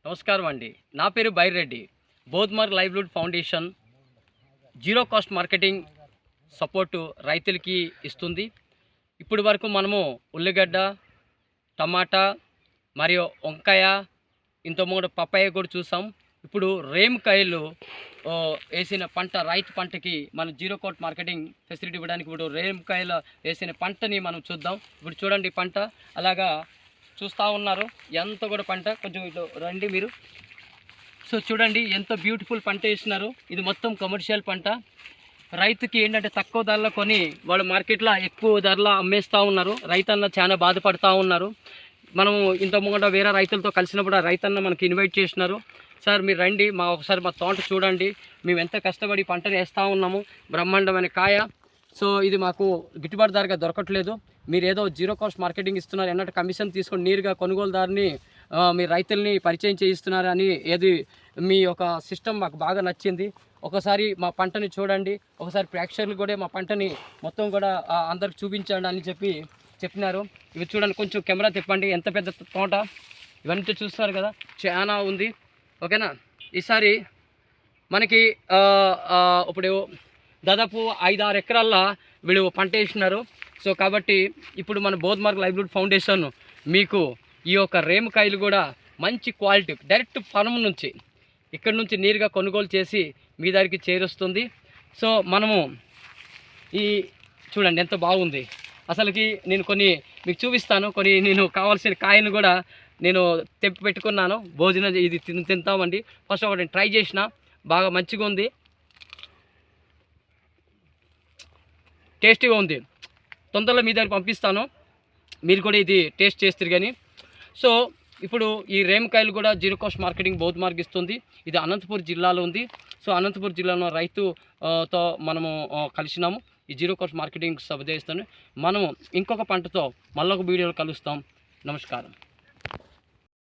నమస్కారం అండి. నా పేరు Byreddy. Bodhmarg livelihood foundation zero cost marketing support రైతులకి ఇస్తుంది. ఇప్పటి వరకు మనము ఉల్లిగడ్డ, టమాటా మరియు వంకాయ, ఇంతకుముందు పపాయ కూడా చూసాం. ఇప్పుడు రేమ్కాయలు వేసిన పంట, రైతు పంటకి మనం జీరో కాస్ట్ మార్కెటింగ్ ఫెసిలిటీ ఇవ్వడానికి ఇప్పుడు రేమ్కాయలు వేసిన పంటని మనం చూద్దాం. ఇప్పుడు చూడండి పంట అలాగా చూస్తూ ఉన్నారు. ఎంత కూడా పంట కొంచెం ఇటు రండి మీరు. సో చూడండి ఎంత బ్యూటిఫుల్ పంట వేసినారు. ఇది మొత్తం కమర్షియల్ పంట. రైతుకి ఏంటంటే తక్కువ ధరలో కొని వాళ్ళు మార్కెట్లో ఎక్కువ ధరలో అమ్మేస్తూ ఉన్నారు. రైతన్న చాలా బాధపడుతూ ఉన్నారు. మనము ఇంతకుముందు వేరే రైతులతో కలిసినప్పుడు ఆ రైతన్న మనకి ఇన్వైట్ చేసినారు. సార్ మీరు రండి, ఒకసారి మా తోట చూడండి, మేము ఎంత కష్టపడి పంటను వేస్తూ ఉన్నాము, బ్రహ్మాండమైన కాయ. సో ఇది మాకు గిట్టుబాటు ధరగా దొరకట్లేదు, మీరు ఏదో జీరో కాస్ట్ మార్కెటింగ్ ఇస్తున్నారు అన్నట్టు కమిషన్ తీసుకొని నేరుగా కొనుగోలుదారుని మీ రైతుల్ని పరిచయం చేయిస్తున్నారు అని ఏది మీ యొక్క సిస్టమ్ మాకు బాగా నచ్చింది. ఒకసారి మా పంటని చూడండి, ఒకసారి ప్రేక్షకులు కూడా మా పంటని మొత్తం కూడా అందరికి చూపించండి అని చెప్పినారు. ఇవి చూడండి, కొంచెం కెమెరా తిప్పండి, ఎంత పెద్ద తోట. ఇవన్నీ చూస్తున్నారు కదా, చాలా ఉంది. ఓకేనా, ఈసారి మనకి ఇప్పుడు దాదాపు 5-6 ఎకరాల్లో వీళ్ళు పంట వేసినారు. సో కాబట్టి ఇప్పుడు మన బోధ్-మార్గ్ లైవ్లీహుడ్ ఫౌండేషన్ మీకు ఈ యొక్క రేమ్కాయలు కూడా మంచి క్వాలిటీ డైరెక్ట్ ఫార్మ్ నుంచి ఇక్కడ నుంచి నేరుగా కొనుగోలు చేసి మీ దగ్గరికి చేరుస్తుంది. సో మనము ఈ చూడండి ఎంత బాగుంది. అసలుకి నేను కొన్ని మీకు చూపిస్తాను. కొన్ని నేను కావాల్సిన కాయను కూడా నేను తెప్పి పెట్టుకున్నాను. భోజనం ఇది తింటామండి. ఫస్ట్ ఒకటి ట్రై చేసిన, బాగా మంచిగా ఉంది, టేస్టీగా ఉంది. తొందరలో మీ దగ్గర పంపిస్తాను, మీరు కూడా ఇది టేస్ట్ చేస్తారు కానీ. సో ఇప్పుడు ఈ రేమ్కాయలు కూడా జీరో కాస్ట్ మార్కెటింగ్ బోధ్-మార్గ్ ఇస్తుంది. ఇది అనంతపురం జిల్లాలో ఉంది. సో అనంతపురం జిల్లాలో రైతుతో మనము కలిసినాము. ఈ జీరో కాస్ట్ మార్కెటింగ్ సభ చేస్తాను. మనము ఇంకొక పంటతో మళ్ళొక వీడియోలో కలుస్తాం. నమస్కారం.